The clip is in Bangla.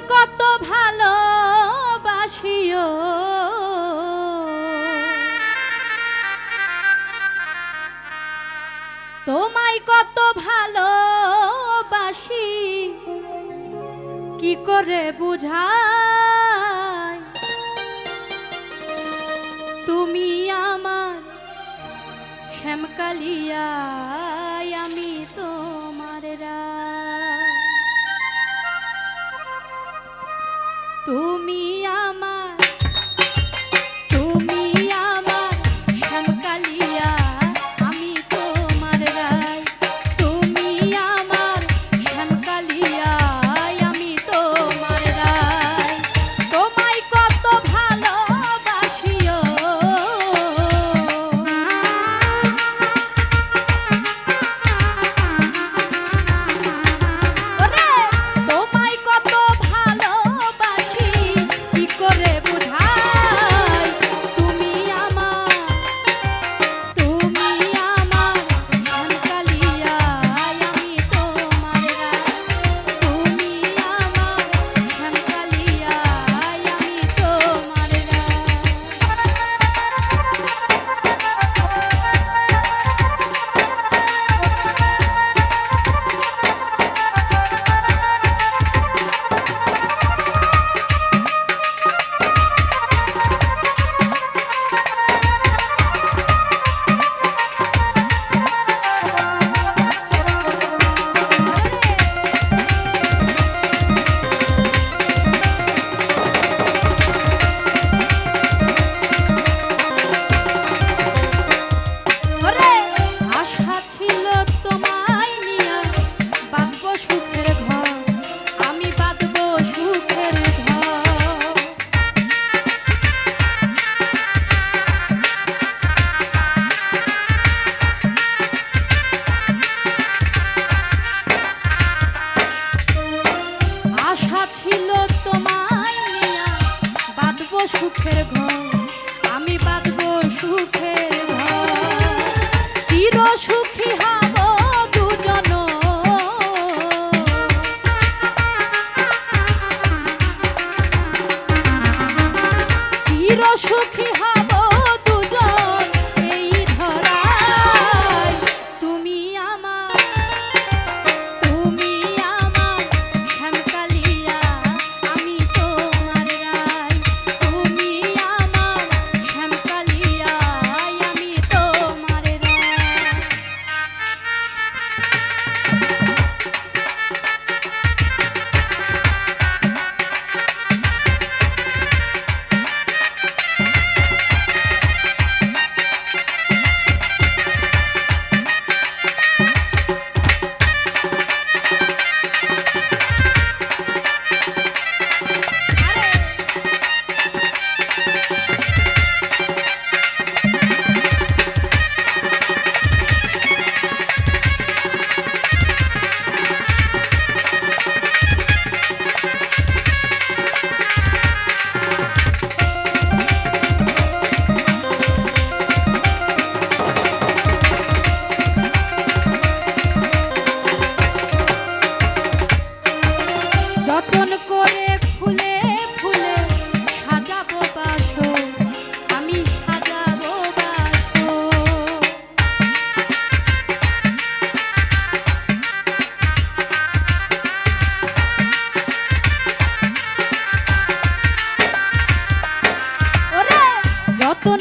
কত ভালোবাসিও তোমায় কত ভালোবাসি কি করে বুঝাই তুমি আমার শ্যামকালিয়া আমি তোমার তুমি আমার শ্যামকালিয়া আমি তোমার রায় তুমি আমার শ্যামকালিয়া আমি তোমার রায় তোমায় কত ভালোবাসিও তোমায় কত ভালোবাসি কি করে বুঝাই তুমি আমার শ্যামকালিয়া আমি তোমার রায় তুমি আমার শ্যামকালিয়া আমি তোমার রায় আশা ছিল তোমায় নিয়া বাঁধব সুখের ঘর আমি বাঁধব সুখের ঘর আশা ছিল তোমায় নিয়া বাঁধব সুখের ঘর আমি বাঁধব সুখের ঘর চির সুখী হব দুজন চির সুখী হব দুজন এই ধরায় তুমি আমার শ্যামকালিয়া আমি তোমার রায় তুমি আমার শ্যামকালিয়া আমি তোমার রায় যতন করে ফুলে ফুলে সাজাবো বাসর আমি সাজাবো বাসর যতন